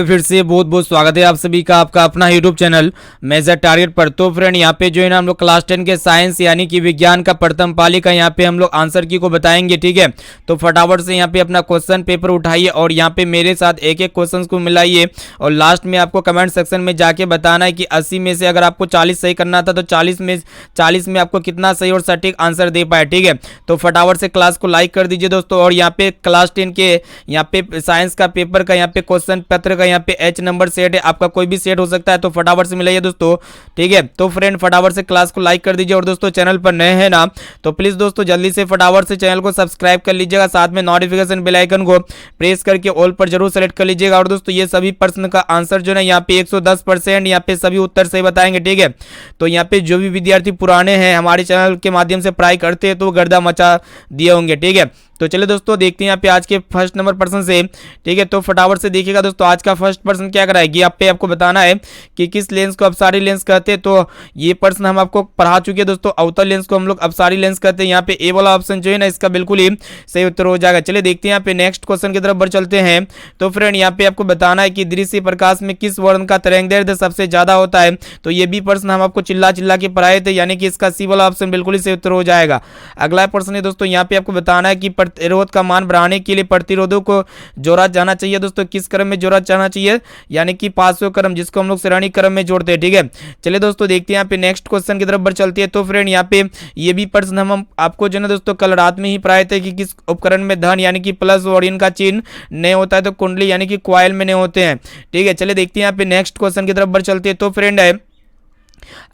फिर से बहुत बहुत स्वागत है आप सभी का आपका अपना यूट्यूब चैनल मेजर टारगेट पर। तो फ्रेंड यहाँ पे जो है ना हम लोग क्लास 10 के साइंस यानी कि विज्ञान का प्रथम पाली का यहाँ पे हम लोग आंसर की को बताएंगे, ठीक है। तो फटाफट से यहाँ पे अपना क्वेश्चन पेपर उठाइए और यहाँ पे मेरे साथ एक एक क्वेश्चन को मिलाइए और लास्ट में आपको कमेंट सेक्शन में जाके बताना है कि 80 में से अगर आपको 40 सही करना था तो 40 में आपको कितना सही और सटीक आंसर दे पाए, ठीक है। तो फटाफट से क्लास को लाइक कर दीजिए दोस्तों। और यहाँ पे क्लास 10 के यहाँ पे साइंस का पेपर का यहाँ पे क्वेश्चन पत्र का यहाँ पे एच नंबर सेट है, आपका कोई भी सेट हो सकता है, तो फटाफट से मिलाइए दोस्तों, ठीक है। तो फ्रेंड फटाफट से क्लास को लाइक कर दीजिए और दोस्तों चैनल पर नए हैं ना तो प्लीज दोस्तों जल्दी से फटाफट से चैनल को सब्सक्राइब कर लीजिएगा, साथ में नोटिफिकेशन बेल आइकन को प्रेस करके ऑल पर जरूर सेलेक्ट कर लीजिएगा। और दोस्तों ये सभी प्रश्न का आंसर जो है यहाँ पे 110% यहाँ पे सभी उत्तर सही बताएंगे, ठीक है। तो यहाँ पे जो भी विद्यार्थी पुराने हैं हमारे चैनल के माध्यम से पढ़ाई करते हैं तो गर्दा मचा दिए होंगे, ठीक है। तो चलिए दोस्तों देखते हैं यहाँ पे आज के फर्स्ट नंबर प्रश्न से, ठीक है। तो फटाफट से देखिएगा दोस्तों आज का फर्स्ट प्रश्न क्या कराएगी, आपको बताना है कि किस लेंस को अपसारी लेंस कहते हैं। तो ये प्रश्न हम आपको पढ़ा चुके हैं दोस्तों, अवतल लेंस को हम लोग अपसारी लेंस कहते हैं। यहाँ पे ए वाला ऑप्शन जो है ना इसका बिल्कुल ही सही उत्तर हो जाएगा। चलिए देखते हैं यहाँ पे नेक्स्ट क्वेश्चन की तरफ बढ़ चलते हैं। तो फ्रेंड यहाँ पे आपको बताना है कि दृश्य प्रकाश में किस वर्ण का तरंगदैर्ध्य सबसे ज्यादा होता है। तो ये भी प्रश्न हम आपको चिल्ला चिल्ला के पढ़ाए थे, यानी कि इसका सी वाला ऑप्शन बिल्कुल ही सही उत्तर हो जाएगा। अगला प्रश्न है दोस्तों यहाँ पे आपको बताना है कि प्रतिरोध का मान बढ़ाने के लिए प्रतिरोधों को जोड़ा जाना चाहिए। दोस्तों किस क्रम में जोड़ा जाना चाहिए, यानी कि पांचवें क्रम, जिसको हम लोग श्रेणी क्रम में जोड़ते हैं, ठीक है। चलिए दोस्तों देखते हैं यहाँ पे नेक्स्ट क्वेश्चन की तरफ बढ़ चलती है। तो फ्रेंड यहाँ पे ये भी प्रश्न हम आपको जो है दोस्तों कल रात में ही पढ़ाए थे कि किस उपकरण में धन यानी कि प्लस और इनका चिन्ह नहीं होता है, तो कुंडली यानी कि कॉइल में नहीं होते हैं, ठीक है। चलिए देखते हैं यहाँ पे नेक्स्ट क्वेश्चन की तरफ बढ़ चलती है। तो फ्रेंड है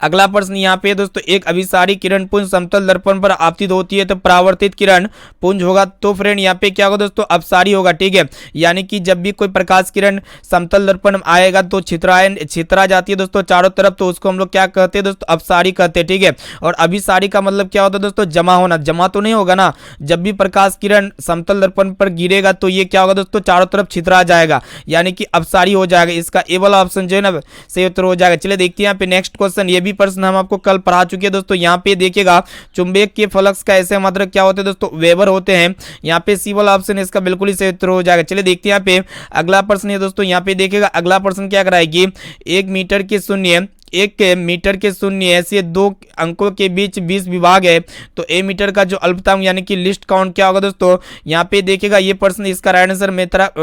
अगला प्रश्न यहाँ पे दोस्तों, एक अभिसारी किरण पुंज समतल दर्पण पर आपतित होती है तो परावर्तित किरण पुंज होगा। तो फ्रेंड यहाँ पे क्या होगा दोस्तों, अपसारी होगा, ठीक है। यानी कि जब भी कोई प्रकाश किरण समतल दर्पण में आएगा तो छितरा जाती है दोस्तों चारों तरफ, तो उसको हम लोग क्या कहते हैं दोस्तों, अपसारी कहते हैं, ठीक है। और अभिसारी का मतलब क्या होता है दोस्तों, जमा होना। जमा तो नहीं होगा ना, जब भी प्रकाश किरण समतल दर्पण पर गिरेगा तो ये क्या होगा दोस्तों, चारों तरफ छितरा जाएगा, यानी कि अपसारी हो जाएगा। इसका ए वाला ऑप्शन जो है ना सही उत्तर हो जाएगा। चलिए देखते हैं यहाँ पे नेक्स्ट क्वेश्चन, ये भी प्रश्न हम आपको कल पढ़ा चुके हैं दोस्तों। यहाँ पे देखिएगा चुंबक के फ्लक्स का ऐसे मात्रक क्या होते हैं दोस्तों, वेबर होते हैं। यहाँ पे सी वाला ऑप्शन इसका बिल्कुल ही सही उत्तर हो जाएगा। चलिए देखते हैं यहाँ पे अगला प्रश्न है दोस्तों। यहाँ पे देखिएगा अगला प्रश्न क्या कराएगी, 1 मीटर के शून्य ऐसे दो अंकों के बीच 20 विभाग है, तो ए मीटर का जो अल्पतम यानी कि लिस्ट काउंट क्या होगा दोस्तों। यहाँ पे देखिएगा ये प्रश्न, इसका राइट आंसर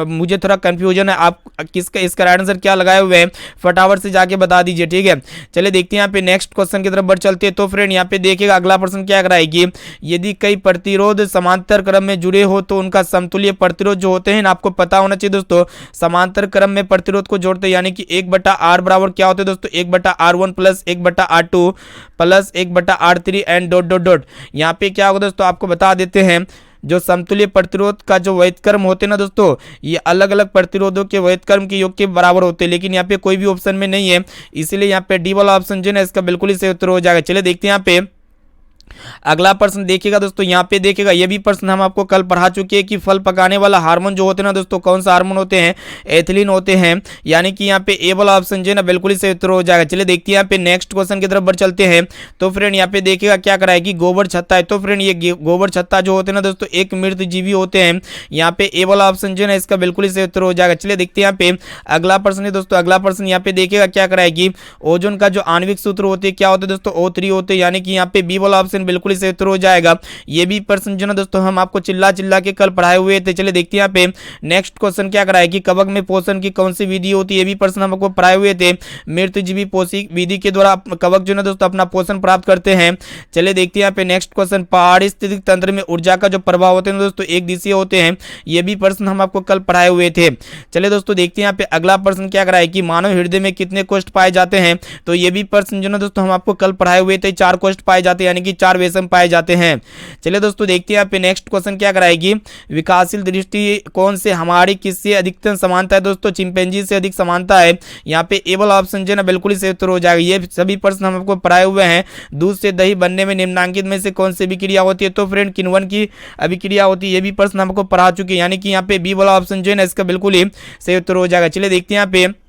मुझे थोड़ा कंफ्यूजन है, आप किसका इसका राइट आंसर क्या लगाए हुए हैं फटाफट से जाके बता दीजिए, ठीक है। चलिए देखते हैं यहाँ पे नेक्स्ट क्वेश्चन की तरफ बढ़ चलते हैं। तो फ्रेंड यहाँ पे देखिएगा अगला प्रश्न क्या कराएगी, यदि कई प्रतिरोध समांतर क्रम में जुड़े हो तो उनका समतुल्य प्रतिरोध जो होते हैं ना, आपको पता होना चाहिए दोस्तों, समांतर क्रम में प्रतिरोध को जोड़ते हैं, यानी कि 1/r बराबर क्या होते हैं दोस्तों, 1/r1 plus 1/r2 plus 1/r3 and dot dot dot. यहाँ पे क्या होगा दोस्तों, आपको बता देते हैं जो समतुल्य प्रतिरोध का जो व्युत्क्रम होते हैं ना दोस्तों, ये अलग अलग प्रतिरोधों के व्युत्क्रम के योग के बराबर होते हैं, लेकिन यहाँ पे कोई भी ऑप्शन में नहीं है, इसीलिए यहाँ पे डी वाला ऑप्शन जो है ना इसका बिल्कुल ही सही उत्तर हो जाएगा। चलिए देखते हैं यहाँ पे अगला प्रश्न देखिएगा दोस्तों। यहाँ पे देखिएगा ये भी प्रश्न हम आपको कल पढ़ा चुके हैं कि फल पकाने वाला हार्मोन जो होते हैं ना दोस्तों, कौन सा हार्मोन होते हैं, एथिलीन होते हैं, यानी कि यहाँ पे ए वाला ऑप्शन जो है ना बिल्कुल ही सही उत्तर हो जाएगा। चलिए देखते हैं यहाँ पे नेक्स्ट क्वेश्चन की तरफ बढ़ चलते हैं। तो फ्रेंड यहाँ पे देखिएगा क्या कराएगी, गोबर छत्ता है। तो फ्रेंड ये गोबर छत्ता जो होते हैं ना दोस्तों एक मृत जीवी होते हैं, यहाँ पे ए वाला ऑप्शन जो है ना इसका बिल्कुल ही सही उत्तर हो जाएगा। चलिए देखते हैं यहाँ पे अगला प्रश्न है दोस्तों। अगला प्रश्न यहाँ पे देखिएगा क्या कराएगी, ओजोन का जो आणविक सूत्र होते हैं क्या होते हैं दोस्तों, O3 होते हैं, यानी कि यहाँ पे बी वाला ऑप्शन बिल्कुल ही सही उत्तर हो जाएगा। ये भी प्रश्न जो ना दोस्तों हम आपको चिल्ला चिल्ला के कल पढ़ाए हुए थे। चलिए देखते हैं यहाँ पे नेक्स्ट क्वेश्चन क्या कराएगी, कवक में पोषण की कौन सी विधि होती है, ये भी प्रश्न हम आपको पढ़ाए हुए थे। मृतजीवी पोषी विधि के द्वारा कवक जो ना दोस्तों अपना पोषण प्राप्त करते हैं। चलिए देखते हैं यहाँ पे नेक्स्ट क्वेश्चन, पारिस्थितिक तंत्र में ऊर्जा का जो प्रभाव होते हैं दोस्तों एक दिशीय होते हैं, ये भी प्रश्न हम आपको कल पढ़ाए हुए थे। चलिए दोस्तों देखते हैं यहाँ पे अगला प्रश्न क्या कराएगी, मानव हृदय में कितने कोष्ठ पाए जाते हैं। तो ये भी प्रश्न जो ना दोस्तों हम आपको कल पढ़ाए हुए थे, 4 कोष्ठ पाए जाते हैं, यानी कि 4 वेसम पाए जाते हैं। चलिए दोस्तों देखते हैं यहाँ पे नेक्स्ट क्वेश्चन क्या कराएगी, विकासशील दृष्टिकोण से हमारी किससे अधिकतम समानता है दोस्तों, चिंपैंजी से अधिक समानता है। यहाँ पे ए वाला ऑप्शन जो है ना बिल्कुल ही सही उत्तर हो जाएगा। ये सभी प्रश्न हम आपको पढ़ाए हुए हैं। दूध से दही बनने में निम्नलिखित में से कौन सी अभिक्रिया होती है। तो फ्रेंड किण्वन की अभिक्रिया होती है, ये भी प्रश्न हमको पढ़ा चुके हैं, यानी कि यहाँ पे बी वाला ऑप्शन जो है ना इसका बिल्कुल ही सही उत्तर हो जाएगा। चलिए देखते हैं यहाँ पे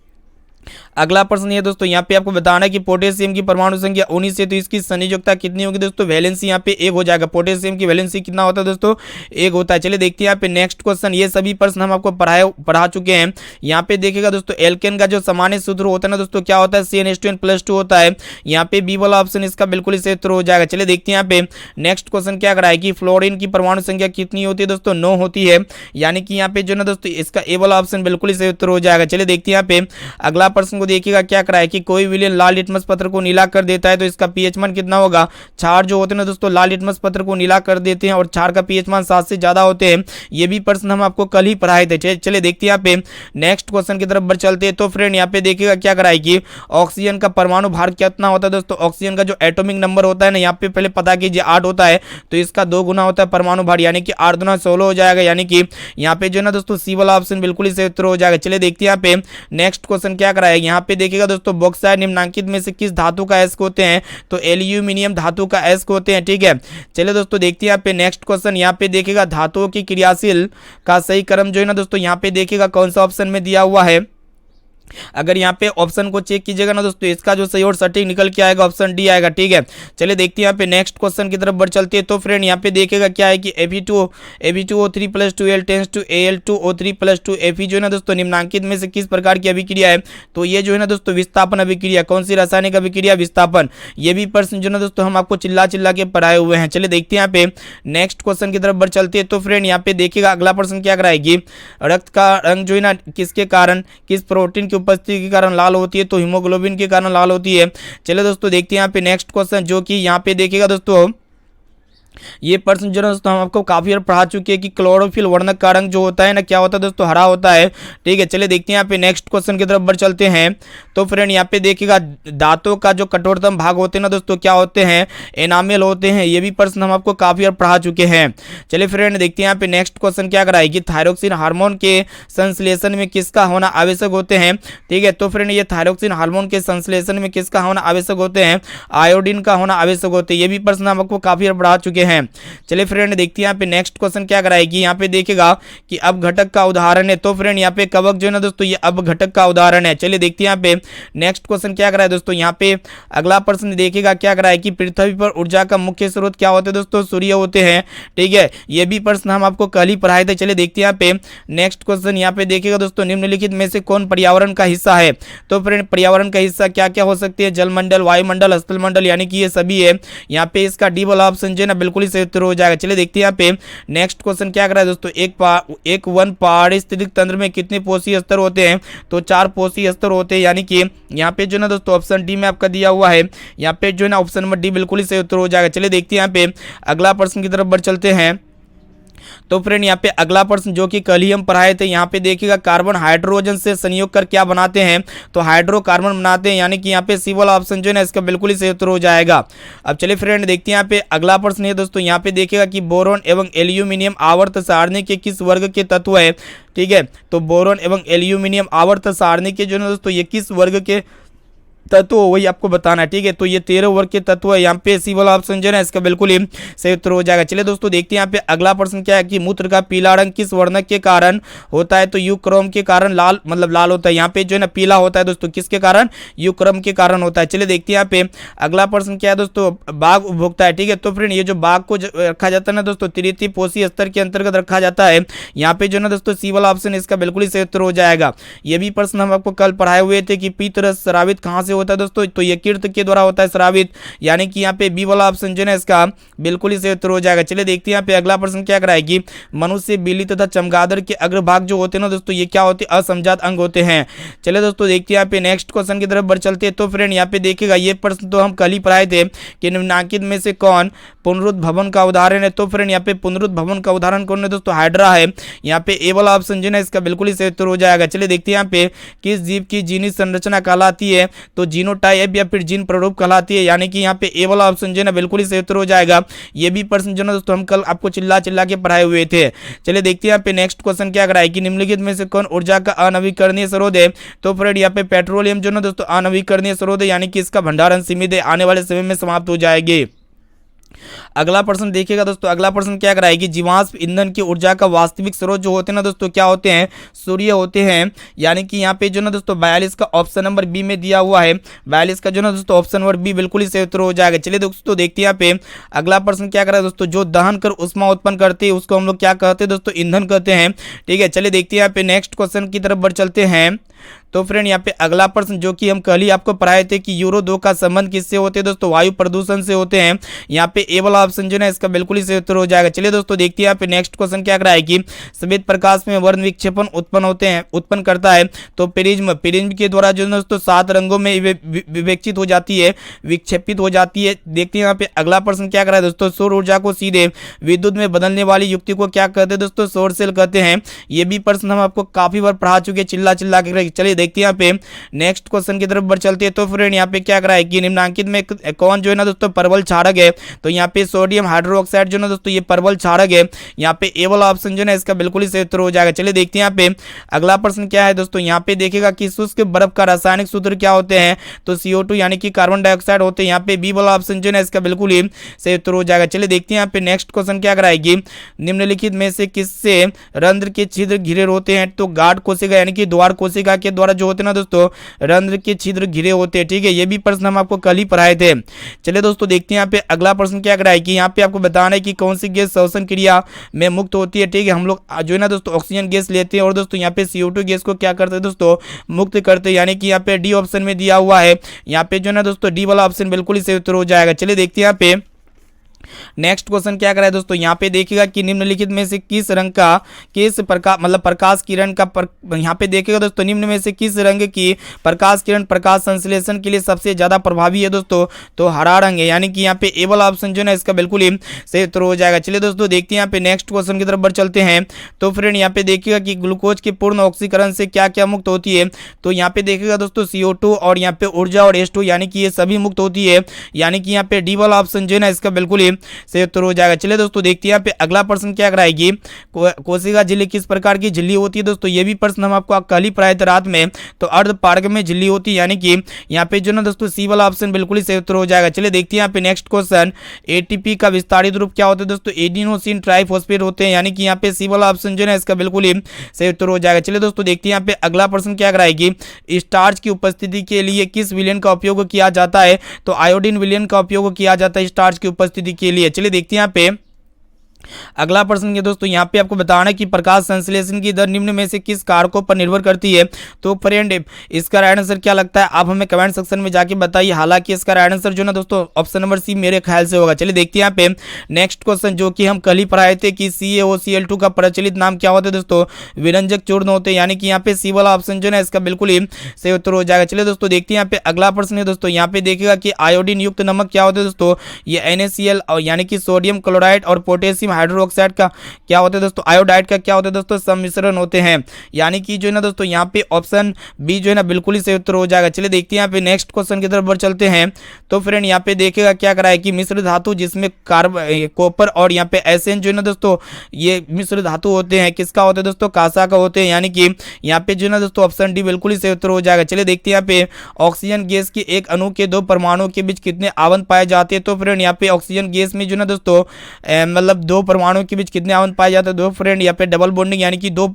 अगला प्रश्न ये दोस्तों यहाँ पे आपको बताना है कि पोटेशियम की परमाणु संख्या 19 है तो इसकी संयोजकता कितनी होगी दोस्तों। वैलेंसी यहाँ पे 1 हो जाएगा। पोटेशियम की वैलेंसी कितना होता है दोस्तों, 1 होता है। चलिए देखते हैं यहाँ पे नेक्स्ट क्वेश्चन। ये सभी प्रश्न हम आपको पढ़ा चुके हैं। यहाँ पे देखिएगा दोस्तों एल्केन का जो सामान्य सूत्र होता है ना दोस्तों, क्या होता है, CnH2n+2 होता है। यहाँ पे बी वाला ऑप्शन इसका बिल्कुल सही उत्तर हो जाएगा। चलिए देखते हैं यहाँ पे नेक्स्ट क्वेश्चन क्या कराए कि फ्लोरीन की परमाणु संख्या कितनी होती है दोस्तों, 9 होती है। यानी कि यहाँ पे जो ना दोस्तों इसका ए वाला ऑप्शन बिल्कुल ही सही उत्तर हो जाएगा। चलिए देखते हैं यहाँ पे अगला प्रश्न को देखिएगा क्या कराए कि कोई विलेन लाल लिटमस पत्र को नीला कर देता है तो इसका पीएच मान कितना होगा। क्षार जो होते हैं ना दोस्तों लाल लिटमस पत्र को नीला कर देते हैं और क्षार का पीएच मान 7 से ज्यादा होते हैं। ये भी प्रश्न हम आपको कल ही पढ़ाए थे। चलिए देखते हैं यहाँ पे नेक्स्ट क्वेश्चन की तरफ बढ़ चलते हैं। तो फ्रेंड यहाँ पे देखिएगा क्या कराए कि ऑक्सीजन का परमाणु भार कितना होता है दोस्तों। ऑक्सीजन का जो एटॉमिक नंबर होता है ना, यहाँ पे पहले पता कीजिए 8 होता है तो इसका 2 गुना होता है परमाणु भार, यानी कि 8 दुना 16 हो जाएगा। यानी कि यहाँ पे जो है ना दोस्तों सी वाला ऑप्शन बिल्कुल ही सही उत्तर हो जाएगा। चलिए देखते हैं यहाँ पे नेक्स्ट क्वेश्चन क्या कराएगा। यहाँ पे देखिएगा दोस्तों बॉक्साइट निम्नांकित में से किस धातु का अयस्क होते हैं, तो एल्यूमिनियम धातु का अयस्क होते हैं। ठीक है, चलिए दोस्तों देखते हैं यहाँ पे नेक्स्ट क्वेश्चन। यहाँ पे देखिएगा धातुओं की क्रियाशील का सही क्रम जो है ना दोस्तों, यहाँ पे देखिएगा कौन सा ऑप्शन में दिया हुआ है। अगर यहाँ पे ऑप्शन को चेक कीजिएगा ना दोस्तों, इसका जो सही और सटीक निकल के आएगा ऑप्शन डी आएगा। ठीक है, चलिए देखते हैं यहाँ पे नेक्स्ट क्वेश्चन की तरफ बढ़ चलते हैं। तो फ्रेंड यहाँ पे देखिएगा क्या है कि Fe2O3+2Al tends to Al2O3+2 Fe जो है ना दोस्तों निम्नांकित में से किस प्रकार की अभिक्रिया है, तो ये जो है ना दोस्तों विस्थापन अभिक्रिया। कौन सी रासायनिक अभिक्रिया, विस्थापन। ये भी प्रश्न जो है ना दोस्तों हम आपको चिल्ला के पढ़ाए हुए हैं। चलिए देखते हैं यहाँ पे नेक्स्ट क्वेश्चन की तरफ बढ़ चलते हैं। तो फ्रेंड यहाँ पे देखिएगा अगला प्रश्न क्या कराएगी, रक्त का रंग जो है ना किसके कारण, किस प्रोटीन की उपस्थिति के कारण लाल होती है, तो हीमोग्लोबिन के कारण लाल होती है। चलिए दोस्तों देखते हैं यहाँ पे नेक्स्ट क्वेश्चन, जो कि यहाँ पे देखिएगा दोस्तों ये प्रश्न जो है दोस्तों हम आपको काफी बार पढ़ा चुके हैं कि क्लोरोफिल वर्णक का रंग जो होता है ना क्या होता है दोस्तों, हरा होता है। ठीक है, चलिए देखते हैं यहाँ पे नेक्स्ट क्वेश्चन की तरफ बढ़ चलते हैं। तो फ्रेंड यहाँ पे देखिएगा दांतों का जो कठोरतम भाग होते हैं ना दोस्तों, क्या होते हैं, एनामेल होते हैं। ये भी प्रश्न हम आपको काफी बार पढ़ा चुके हैं। चलिए फ्रेंड देखते हैं यहाँ पे नेक्स्ट क्वेश्चन क्या कराएगी, थायरोक्सिन हार्मोन के संश्लेषण में किसका होना आवश्यक होते हैं। ठीक है, तो फ्रेंड ये थायरोक्सिन हार्मोन के संश्लेषण में किसका होना आवश्यक होते हैं, आयोडीन का होना आवश्यक होते हैं। ये भी प्रश्न हम आपको काफी बार पढ़ा चुके हैं। चलिए फ्रेंड देखते हैं यहाँ पे नेक्स्ट क्वेश्चन क्या कराएगी। यहाँ पे देखिएगा कि अपघटक का उदाहरण है। तो फ्रेंड यहाँ पे कवक जो है ना दोस्तों ये अपघटक का उदाहरण है। चलिए देखते हैं यहाँ पे नेक्स्ट क्वेश्चन क्या कराए दोस्तों। यहाँ पे अगला प्रश्न देखिएगा क्या कराए कि पृथ्वी पर ऊर्जा का मुख्य स्रोत क्या होते हैं दोस्तों, सूर्य होते हैं। ठीक है, ये भी प्रश्न हम आपको कल ही पढ़ाए थे। चलिए देखते हैं यहाँ पे नेक्स्ट क्वेश्चन। यहाँ पे देखिएगा दोस्तों निम्नलिखित में से कौन पर्यावरण का हिस्सा है। तो फ्रेंड पर्यावरण का हिस्सा क्या क्या हो सकती है, जलमंडल, वायुमंडल, स्थलमंडल, यानी कि ये सभी है। यहाँ पे इसका डी वाला ऑप्शन जो है ना बिल्कुल ही सही उत्तर हो जाएगा। चलिए देखते हैं यहाँ पे नेक्स्ट क्वेश्चन क्या कर रहा है दोस्तों, एक वन पारिस्थितिक तंत्र में कितने पोषी स्तर होते हैं, तो 4 पोषी स्तर होते हैं। यानी कि यहाँ पे जो ना दोस्तों ऑप्शन डी में आपका दिया हुआ है, यहाँ पे जो है ना ऑप्शन नंबर डी बिल्कुल ही सही उत्तर हो जाएगा। चलिए देखते हैं यहाँ पे अगला प्रश्न की तरफ बढ़ चलते हैं। तो फ्रेंड यहाँ पे अगला प्रश्न जो कि कल ही हम पढ़ाए थे, यहाँ पे देखिएगा कार्बन हाइड्रोजन से संयोग कर क्या बनाते हैं, तो हाइड्रोकार्बन बनाते हैं। यानी कि यहाँ पे सी वाला ऑप्शन जो है ना इसका बिल्कुल ही सही उत्तर हो जाएगा। अब चलिए फ्रेंड देखते हैं यहाँ पे अगला प्रश्न है दोस्तों। यहाँ पे देखिएगा कि बोरोन एवं एल्यूमिनियम आवर्त सारणी के किस वर्ग के तत्व है। ठीक है, तो बोरोन एवं एल्यूमिनियम आवर्त सारणी के जो है दोस्तों ये किस वर्ग के तत्व वही आपको बताना है। ठीक है, तो ये 13 वर्ग के तत्व है। यहाँ पे सी वाला ऑप्शन जो है ना इसका बिल्कुल ही सही उत्तर हो जाएगा। चलिए दोस्तों देखते हैं यहाँ पे अगला प्रश्न क्या है कि मूत्र का पीला रंग किस वर्णक के कारण होता है, तो यूक्रोम के कारण लाल लाल होता है। यहाँ पे जो है ना पीला होता है दोस्तों, किसके कारण, यूक्रोम के कारण होता है। चलिए देखते हैं यहाँ पे अगला प्रश्न क्या है दोस्तों, बाघ उपभोक्ता है। ठीक है, तो फ्रेंड ये जो बाघ को रखा जाता है ना दोस्तों तृतीय पोषी स्तर के अंतर्गत रखा जाता है। यहाँ पे जो है ना दोस्तों सी वाला ऑप्शन इसका बिल्कुल ही सही उत्तर हो जाएगा। ये भी प्रश्न हम आपको कल पढ़ाए हुए थे कि पीतरस स्रावित कहाँ से होता है दोस्तों, तो ये कीर्त के द्वारा होता है स्रावित। यानी कि यहाँ पे बी वाला ऑप्शन जो है इसका बिल्कुल ही सही उत्तर हो जाएगा। चलिए देखते हैं यहाँ पे अगला प्रश्न क्या कराएगी, मनुष्य, बिल्ली तथा चमगादड़ के अग्रभाग जो होते हैं ना दोस्तों ये क्या होते हैं, असमजात अंग होते हैं। चलिए दोस्तों देखते हैं यहाँ पे नेक्स्ट क्वेश्चन की तरफ बढ़ चलते हैं। तो फ्रेंड यहाँ पे देखिएगा ये प्रश्न तो हम कल ही पढ़ाए थे कि निम्नांकित में से कौन पुनरुद्भवन का उदाहरण है। तो फ्रेंड यहाँ पे पुनरुद्भवन का उदाहरण कौन है दोस्तों, हाइड्रा है। यहाँ पे ए वाला ऑप्शन जो है इसका बिल्कुल ही सही उत्तर हो जाएगा। चलिए देखते हैं यहाँ पे किस जीव की जीनी संरचना कहलाती है, तो जीनोटाइप या फिर जीन प्ररूप कहलाती है। यानी कि यहाँ पे ए वाला ऑप्शन जो है ना बिल्कुल ही सही उत्तर हो जाएगा। ये भी प्रश्न जो है दोस्तों हम कल आपको चिल्ला के पढ़ाए हुए थे। चलिए देखते हैं यहाँ पे नेक्स्ट क्वेश्चन क्या कराए कि निम्नलिखित में से कौन ऊर्जा का अनवीकरणीय स्रोत है। तो फ्रेंड यहाँ पे पेट्रोलियम जो है ना दोस्तों अनवीकरणीय स्रोत है, यानी कि इसका भंडारण सीमित है, आने वाले समय में समाप्त हो जाएगी। अगला प्रश्न देखिएगा दोस्तों, अगला प्रश्न क्या कराएगी, जीवाश्म ईंधन की ऊर्जा का वास्तविक स्रोत जो होते हैं ना दोस्तों क्या होते हैं, सूर्य होते हैं। यानी कि यहाँ पे जो ना दोस्तों 42 का ऑप्शन नंबर बी में दिया हुआ है, 42 का जो ना दोस्तों ऑप्शन नंबर बी बिल्कुल ही सही उत्तर हो जाएगा। चलिए दोस्तों देखते हैं यहाँ पे अगला प्रश्न क्या करा है दोस्तों, जो दहन कर उष्मा उत्पन्न करते हैं उसको हम लोग क्या कहते हैं दोस्तों, ईंधन कहते हैं। ठीक है, चलिए देखते हैं यहाँ पे नेक्स्ट क्वेश्चन की तरफ बढ़ चलते हैं। तो फ्रेंड यहाँ पे अगला प्रश्न जो कि हम कल ही आपको पढ़ाए थे कि यूरो 2 का संबंध किससे होते हैं दोस्तों, वायु प्रदूषण से होते हैं। यहाँ पे ए वाला ऑप्शन जो है इसका बिल्कुल ही सही उत्तर हो जाएगा। चलिए दोस्तों देखते हैं यहाँ पे नेक्स्ट क्वेश्चन क्या कराए कि सफेद प्रकाश में वर्ण विक्षेपण उत्पन्न करता है तो प्रिज्म के द्वारा जो है दोस्तों 7 रंगों में विवेचित हो जाती है, विक्षेपित हो जाती है। देखते हैं यहाँ पे अगला प्रश्न क्या कराए दोस्तों, सौर ऊर्जा को सीधे विद्युत में बदलने वाली युक्ति को क्या कहते हैं दोस्तों, सौर सेल कहते हैं। ये भी प्रश्न हम आपको काफी बार पढ़ा चुके, चिल्ला के। चलिए देखते हैं यहाँ पे नेक्स्ट क्वेश्चन की तरफ बढ़ चलते हैं। तो फ्रेंड यहाँ पे क्या करा है कि निम्नलिखित में कौन जो है ना दोस्तों परवल क्षारक है, तो यहाँ पे सोडियम हाइड्रोक्साइड जो ना दोस्तों ये परवल क्षारक है। यहाँ पे ए वाला ऑप्शन जो है इसका बिल्कुल ही सही उत्तर हो जाएगा। चलिए देखते हैं यहाँ पे अगला प्रश्न क्या है दोस्तों, यहाँ पे देखिएगा कि शुष्क बर्फ का रासायनिक सूत्र क्या होते हैं, तो CO2 यानी कि कार्बन डाइऑक्साइड होते हैं। यहाँ पे बी वाला ऑप्शन जो है इसका बिल्कुल ही सही उत्तर हो जाएगा। चलिए देखते हैं यहाँ पे नेक्स्ट क्वेश्चन क्या कराएगी, निम्नलिखित में से किससे रंध्र के छिद्र घिरे होते हैं, तो गाढ़ कोशिका यानी कि द्वार कोशिका के द्वारा जो होते हैं ना दोस्तों रंध्र के छिद्र घिरे होते हैं। ठीक है, ये भी प्रश्न हम आपको कल ही पढ़ाए थे। चलिए दोस्तों देखते हैं यहाँ पे अगला प्रश्न क्या कराए कि यहाँ पे आपको बताना है कि कौन सी गैस श्वसन क्रिया में मुक्त होती है। ठीक है, हम लोग जो है ना दोस्तों ऑक्सीजन गैस लेते हैं और दोस्तों यहाँ पे CO2 गैस को क्या करते हैं दोस्तों, मुक्त करते हैं। यानी कि यहाँ पे डी ऑप्शन में दिया हुआ है, यहाँ पे जो है ना दोस्तों डी वाला ऑप्शन बिल्कुल ही सही उत्तर हो जाएगा। चलिए देखते हैं यहाँ पे नेक्स्ट क्वेश्चन क्या कराए दोस्तों, यहाँ पे देखिएगा कि निम्नलिखित में से किस रंग का किस प्रकाश मतलब प्रकाश किरण का यहाँ पे देखिएगा दोस्तों निम्न में से किस रंग की प्रकाश किरण प्रकाश संश्लेषण के लिए सबसे ज्यादा प्रभावी है दोस्तों, तो हरा रंग है। यानी कि यहाँ पे ए वाला ऑप्शन जो है इसका बिल्कुल ही सही उत्तर हो जाएगा। चलिए दोस्तों देखते हैं यहाँ पे नेक्स्ट क्वेश्चन की तरफ बढ़ चलते हैं। तो फ्रेंड यहाँ पे देखिएगा कि ग्लूकोज के पूर्ण ऑक्सीकरण से क्या क्या मुक्त होती है, तो यहाँ पे देखिएगा दोस्तों CO2 और यहाँ पे ऊर्जा और H2 यानी कि ये सभी मुक्त होती है। यानी कि यहाँ पे डी वाला ऑप्शन जो है ना इसका बिल्कुल ही सही उत्तर हो जाएगा। चलिए दोस्तों देखते हैं यहाँ पे अगला प्रश्न क्या कराएगी, कोशिका झिल्ली किस प्रकार की झिल्ली होती है दोस्तों, ये भी प्रश्न हम आपको कल ही पढ़ाए थे रात में, तो अर्ध पारगम्य झिल्ली होती है। यानी कि यहाँ पे जो ना दोस्तों सी वाला ऑप्शन बिल्कुल ही सही उत्तर हो जाएगा। चलिए देखते हैं यहाँ पे नेक्स्ट क्वेश्चन, ATP का विस्तारित रूप क्या होता है दोस्तों, एडिनोसिन ट्राइफॉस्फेट होते हैं। यानी कि यहाँ पे सी वाला ऑप्शन जो है इसका बिल्कुल ही सही उत्तर हो जाएगा। चलिए दोस्तों देखते हैं यहाँ पे अगला प्रश्न क्या कराएगी, स्टार्च की उपस्थिति के लिए किस विलयन का उपयोग किया जाता है, तो आयोडीन विलयन का उपयोग किया जाता है स्टार्च की उपस्थिति के लिए। चलिए देखते हैं यहाँ पे अगला प्रश्न ये दोस्तों, यहाँ पे आपको बताना है कि प्रकाश संश्लेषण की दर निम्न में से किस कारकों पर निर्भर करती है, तो फ्रेंड इसका राइट आंसर क्या लगता है आप हमें कमेंट सेक्शन में जाके बताइए। हालांकि इसका राइट आंसर जो ना दोस्तों ऑप्शन नंबर सी मेरे ख्याल से होगा। चलिए देखते हैं यहाँ पे नेक्स्ट क्वेश्चन जो कि हम कल ही पढ़ाए थे कि CaOCl2 का प्रचलित नाम क्या होता है दोस्तों, विरंजक चूर्ण होते हैं। यानी कि यहाँ पे सी वाला ऑप्शन जो है इसका बिल्कुल ही सही उत्तर हो जाएगा। चलिए दोस्तों देखते हैं यहाँ पे अगला प्रश्न है दोस्तों, यहाँ पे देखिएगा कि आयोडीन युक्त नमक क्या होता है दोस्तों, ये NaCl यानी कि सोडियम क्लोराइड और पोटेशियम हाइड्रोक्साइड का क्या होते हैं दोस्तों, आयोडाइड का क्या होता है दोस्तों, सम्मिश्रण होते हैं। यानी कि जो है ना दोस्तों यहाँ पे ऑप्शन बी जो है ना बिल्कुल ही सही उत्तर हो जाएगा। चलिए देखते हैं यहाँ पे नेक्स्ट क्वेश्चन की तरफ बढ़ चलते हैं। तो फ्रेंड यहाँ पे देखिएगा क्या करा है कि मिश्र धातु जिसमें कॉपर और यहाँ पे एसएन जो है ना दोस्तों ये मिश्र धातु होते हैं, किसका होते हैं दोस्तों, कांसा का होते हैं। यानी कि यहाँ पे जो है ना दोस्तों ऑप्शन डी बिल्कुल ही सही उत्तर हो जाएगा। चलिए देखते हैं यहाँ पे ऑक्सीजन गैस के एक अणु के 2 परमाणुओं के बीच कितने आवंत पाए जाते हैं, तो फ्रेंड यहाँ पे ऑक्सीजन गैस में जो ना दोस्तों मतलब 2 परमाणुओं के बीच कितने आवंत पाए जाते हैं, 2 फ्रेंड। यहाँ पे डबल बॉन्डिंग यानी कि 2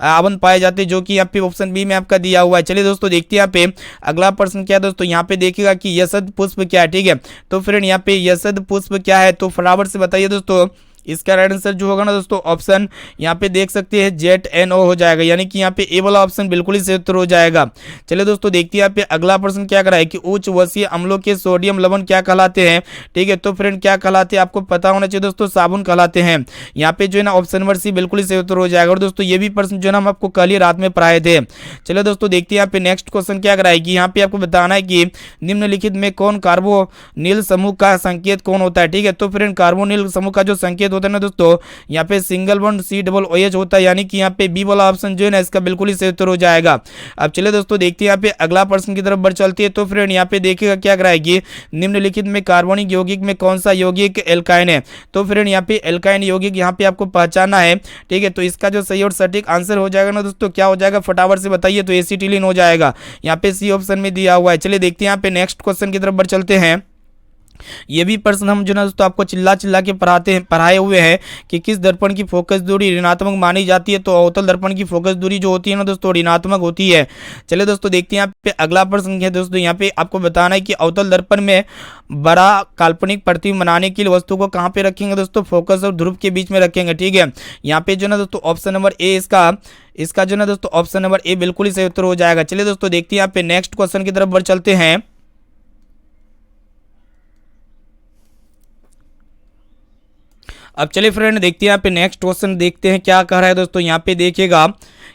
आवंत पाए जाते हैं, जो कि यहाँ पे ऑप्शन बी में आपका दिया हुआ है। चलिए दोस्तों देखते हैं यहाँ पे अगला प्रश्न क्या है दोस्तों, यहाँ पे देखिएगा कि यशद पुष्प क्या है। ठीक है, तो फ्रेंड यहाँ पे यशद पुष्प क्या है, तो फटाफट से बताइए दोस्तों। इसका राइट आंसर जो होगा ना दोस्तों ऑप्शन यहाँ पे देख सकते हैं ZNO हो जाएगा। यानी कि यहाँ पे ए वाला ऑप्शन बिल्कुल ही सही उत्तर हो जाएगा। चलिए दोस्तों देखते हैं यहाँ पे अगला प्रश्न क्या कराए कि उच्च वसीय अम्लों के सोडियम लवण क्या कहलाते हैं। ठीक है, तो फ्रेंड क्या कहलाते हैं आपको पता होना चाहिए दोस्तों, साबुन कहलाते हैं। यहाँ पे जो है ना ऑप्शन नंबर सी बिल्कुल ही सही उत्तर हो जाएगा। और दोस्तों ये भी प्रश्न जो है ना हम आपको कल ही रात में पढ़ाए थे। चलिए दोस्तों देखते हैं यहाँ पे नेक्स्ट क्वेश्चन क्या कराएगी, यहाँ पे आपको बताना है कि निम्नलिखित में कौन कार्बोनिल समूह का संकेत कौन होता है। ठीक है, तो फ्रेंड कार्बोनिल समूह का जो संकेत होता है ना दोस्तों यहाँ पे सिंगल बॉन्ड COOH होता है। यानी कि यहाँ पे बी वाला ऑप्शन जो है ना इसका बिल्कुल ही सही उत्तर हो जाएगा। अब चलिए दोस्तों देखते हैं यहाँ पे अगला प्रश्न की तरफ बढ़ चलती है। तो फ्रेंड यहाँ पे देखिएगा क्या कराएगी, निम्नलिखित में कार्बनिक यौगिक में कौन सा यौगिक एल्काइन है। तो फ्रेंड यहाँ पे एल्काइन यौगिक यहाँ पे आपको पहचानना है। ठीक है, तो इसका जो सही और सटीक आंसर हो जाएगा ना दोस्तों क्या हो जाएगा, फटाफट से बताइए, तो एसिटिलीन हो जाएगा। यहाँ पे सी ऑप्शन में दिया हुआ है। चलिए देखते हैं यहाँ पे नेक्स्ट क्वेश्चन की तरफ बढ़ चलते हैं। ये भी प्रश्न हम जो ना दोस्तों आपको चिल्ला चिल्ला के पढ़ाए हुए हैं कि किस दर्पण की फोकस दूरी ऋणात्मक मानी जाती है। तो अवतल दर्पण की फोकस दूरी जो होती है ना दोस्तों ऋणात्मक होती है। चलिए दोस्तों देखते हैं यहाँ पे अगला प्रश्न है दोस्तों। यहाँ पे आपको बताना है कि अवतल दर्पण में बड़ा काल्पनिक प्रतिबिंब बनाने के लिए वस्तु को कहाँ पे रखेंगे दोस्तों, फोकस और ध्रुव के बीच में रखेंगे। ठीक है, यहाँ पे जो ना दोस्तों ऑप्शन नंबर ए इसका जो ना दोस्तों ऑप्शन नंबर ए बिल्कुल ही सही उत्तर हो जाएगा। चलिए दोस्तों देखते हैं यहाँ पे नेक्स्ट क्वेश्चन की तरफ बढ़ चलते हैं। अब चलिए फ्रेंड देखते हैं यहाँ पे नेक्स्ट क्वेश्चन, देखते हैं क्या कह रहा है दोस्तों। यहाँ पे देखिएगा,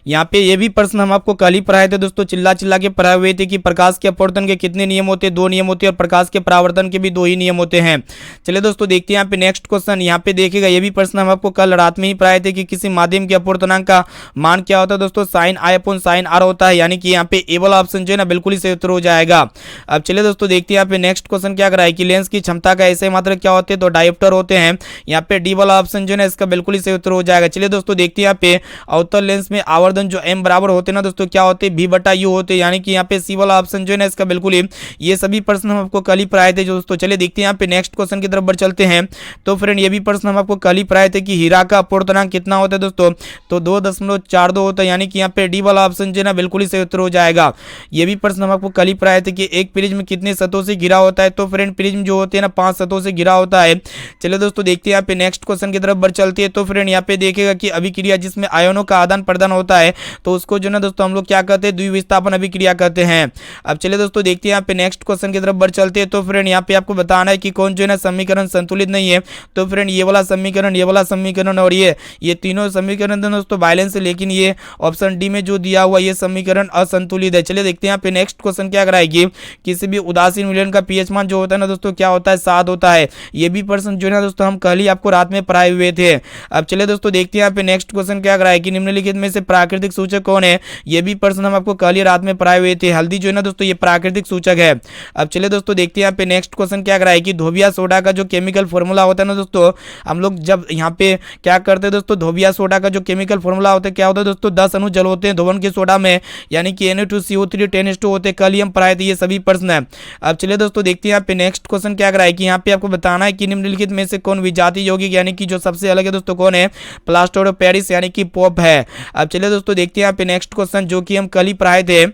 यहाँ पे ये भी प्रश्न हम आपको कल ही पढ़ाए थे दोस्तों, चिल्ला चिल्ला के पढ़ाए हुए थे कि प्रकाश के अपवर्तन के कितने नियम होते हैं, 2 नियम होते हैं, और प्रकाश के परावर्तन के भी 2 ही नियम होते हैं। चलिए दोस्तों देखते हैं यहाँ पे नेक्स्ट क्वेश्चन। यहाँ पे देखिएगा, ये भी प्रश्न हम आपको कल रात में ही पढ़ाए थे कि किसी माध्यम के अपवर्तनांक का मान क्या होता है दोस्तों, sin i upon sin r होता है। यानी कि यहाँ पे ए वाला ऑप्शन जो है ना बिल्कुल ही सही उत्तर हो जाएगा। अब चलिए दोस्तों देखते हैं यहाँ पे नेक्स्ट क्वेश्चन क्या कराए कि लेंस की क्षमता का ऐसे मात्रक क्या होते हैं, तो डायोप्टर होते हैं। यहाँ पे डी वाला ऑप्शन जो है ना इसका बिल्कुल ही सही उत्तर हो जाएगा। चलिए दोस्तों देखते हैं यहाँ पे अवतल लेंस में आवर्धन जो m बराबर होते हैं ना दोस्तों क्या होते हैं, v/u होते हैं। यानी कि यहाँ पे सी वाला ऑप्शन जो है ना इसका बिल्कुल ही, ये सभी प्रश्न हम आपको कल ही पढ़ाए थे दोस्तों। चलिए देखते हैं यहाँ पे नेक्स्ट क्वेश्चन की तरफ बढ़ चलते हैं। तो फ्रेंड ये भी प्रश्न हम आपको कल ही पढ़ाए थे कि हीरा का अपवर्तनांक कितना होता है दोस्तों, तो 2.42 होता है। यानी कि यहाँ पे डी वाला ऑप्शन जो है ना बिल्कुल ही सही उत्तर हो जाएगा। ये भी प्रश्न हम आपको कल ही पढ़ाए थे कि एक प्रिज्म कितने सतहों से घिरा होता है, तो फ्रेंड प्रिज्म जो होते हैं ना 5 सतहों से घिरा होता है। चलिए दोस्तों देखते हैं यहाँ पे नेक्स्ट क्वेश्चन की तरफ बढ़ चलती है। तो फ्रेंड यहाँ पे देखिएगा कि अभिक्रिया जिसमें आयनों का आदान प्रदान होता है, तो उसको जो ना दोस्तों हम लोग क्या कहते हैं, द्विविस्थापन अभिक्रिया कहते हैं। अब चलिए दोस्तों देखते हैं यहाँ पे नेक्स्ट क्वेश्चन की तरफ बढ़ चलते हैं। तो फ्रेंड यहाँ पे आपको बताना है कि कौन जो है ना समीकरण संतुलित नहीं है। तो फ्रेंड ये वाला समीकरण और ये तीनों समीकरण दोस्तों बैलेंस है, लेकिन ये ऑप्शन डी में जो दिया हुआ ये समीकरण असंतुलित है। चलिए देखते हैं यहाँ पे नेक्स्ट क्वेश्चन क्या कराएगी, किसी भी उदासीन विलयन का पीएच मान जो होता है ना दोस्तों क्या होता है, 7 होता है। ये भी प्रश्न जो है ना दोस्तों हम कल ही आपको रात में पढ़ाए हुए थे। अब चलिए दोस्तों देखते हैं यहाँ पे नेक्स्ट क्वेश्चन क्या कराएगी कि निम्नलिखित में से प्राकृतिक सूचक कौन है। ये भी प्रश्न हम आपको कल ही रात में पढ़ाए हुए थे। हल्दी जो है ना दोस्तों ये प्राकृतिक सूचक है। अब चलिए दोस्तों देखते हैं यहाँ पे नेक्स्ट क्वेश्चन क्या कराएगी कि धोबिया सोडा का जो केमिकल फॉर्मूला होता है ना दोस्तों, हम लोग जब यहाँ पे क्या करते हैं दोस्तों, धोबिया सोडा का जो केमिकल फॉर्मूला होता है क्या होता है दोस्तों, 10 अणु जल होते हैं धोवन के सोडा में, यानी कि Na2CO3 10:2 होते हैं। कल ही हम पढ़ाए थे, ये सभी प्रश्न है। अब चलिए दोस्तों देखते हैं यहाँ पे नेक्स्ट क्वेश्चन क्या कराएगी कि यहाँ पे आपको बताना है कि निम्नलिखित में से कौन विजातीय यौगिक यानी कि जो सबसे अलग है दोस्तों कौन है, प्लास्टर ऑफ पेरिस यानी कि पोप है। अब चलिए दोस्तों देखते हैं यहाँ पे नेक्स्ट क्वेश्चन जो कि हम कल ही पढ़ाए थे।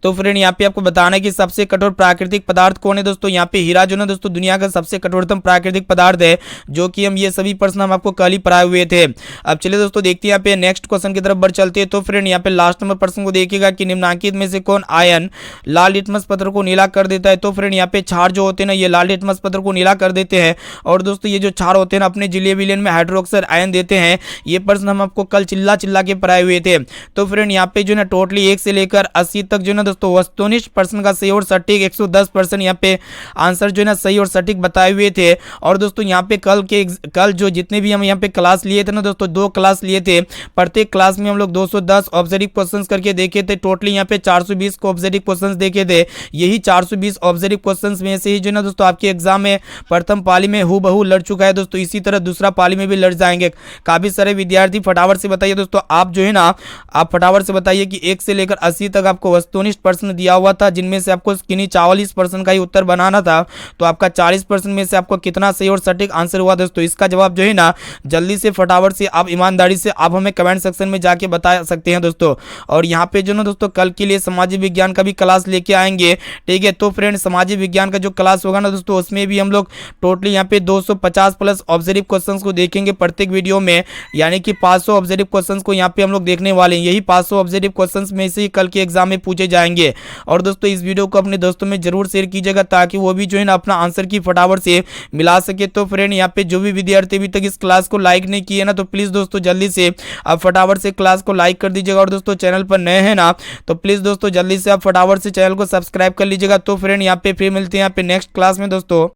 तो फ्रेंड यहाँ पे आपको बताना है कि सबसे कठोर प्राकृतिक पदार्थ कौन है दोस्तों, यहाँ पे हीरा जो ना दोस्तों दुनिया का सबसे कठोरतम प्राकृतिक पदार्थ है, जो कि हम ये सभी प्रश्न हम आपको कल ही पढ़ाए हुए थे। अब चलिए दोस्तों देखते हैं यहाँ पे नेक्स्ट क्वेश्चन की तरफ बढ़ चलते हैं। तो फ्रेंड यहाँ पे लास्ट नंबर प्रश्न को देखिएगा कि निम्नलिखित में से कौन आयन लाल लिटमस पत्र को नीला कर देता है। तो फ्रेंड यहाँ पे क्षार जो होते हैं ना ये लाल लिटमस पत्र को नीला कर देते हैं, और दोस्तों ये जो क्षार होते हैं ना अपने जलीय विलयन में हाइड्रोक्साइड आयन देते हैं। ये प्रश्न हम आपको कल चिल्ला चिल्ला के पढ़ाए हुए थे। तो फ्रेंड यहाँ पे जो ना टोटली 1 से लेकर 80 तक जो ना दोस्तों वस्तुनिष्ठ प्रश्न का सही और सटीक 110% यहाँ पे आंसर जो है ना सही और सटीक बताए हुए थे। और दोस्तों यहाँ पे कल जो जितने भी हम यहाँ पे क्लास लिए थे ना दोस्तों, 2 क्लास लिए थे, प्रत्येक क्लास में हम लोग 210 ऑब्जेक्टिव क्वेश्चंस करके देखे थे। टोटली यहाँ पे 420 को ऑब्जेक्टिव क्वेश्चंस देखे थे। यही 420 ऑब्जेक्टिव क्वेश्चंस में से ही जो है ना दोस्तों आपके एग्जाम में प्रथम पाली में हूबहू लड़ चुका है दोस्तों, इसी तरह दूसरा पाली में भी लड़ जाएंगे। काफी सारे विद्यार्थी फटाफट से बताइए दोस्तों, आप जो है ना आप फटाफट से बताइए कि 1 से लेकर 80 तक आपको वस्तुनिष्ठ प्रश्न दिया हुआ था, जिनमें से आपको किन्हीं 44% का ही उत्तर बनाना था। तो आपका 40% में से आपको कितना सही और सटीक आंसर हुआ दोस्तों, इसका जवाब जो है ना जल्दी से फटाफट से आप ईमानदारी से आप हमें कमेंट सेक्शन में जाके बता सकते हैं दोस्तों। और यहाँ पे जो ना दोस्तों कल के लिए सामाजिक विज्ञान का भी क्लास लेके आएंगे, ठीक है। तो फ्रेंड सामाजिक विज्ञान का जो क्लास होगा ना दोस्तों, उसमें भी हम लोग टोटली यहाँ पे 250 प्लस ऑब्जेक्टिव क्वेश्चंस को देखेंगे प्रत्येक वीडियो में, यानी कि 500 ऑब्जेक्टिव क्वेश्चंस को यहाँ पे हम लोग देखने वाले हैं। यही 500 ऑब्जेक्टिव क्वेश्चंस में से ही कल के एग्जाम में पूछे जाएंगे। और दोस्तों इस वीडियो को अपने दोस्तों में जरूर शेयर कीजिएगा, ताकि वो भी जो है ना अपना आंसर की फटाफट से मिला सके। तो फ्रेंड यहाँ पे जो भी विद्यार्थी अभी तक इस क्लास को लाइक नहीं किए ना, तो प्लीज दोस्तों जल्दी से आप फटाफट से क्लास को लाइक कर दीजिएगा। और दोस्तों चैनल पर नए हैं ना, तो प्लीज दोस्तों जल्दी से आप फटाफट से चैनल को सब्सक्राइब कर लीजिएगा। तो फ्रेंड यहाँ पे फिर मिलते हैं यहाँ पे नेक्स्ट क्लास में दोस्तों।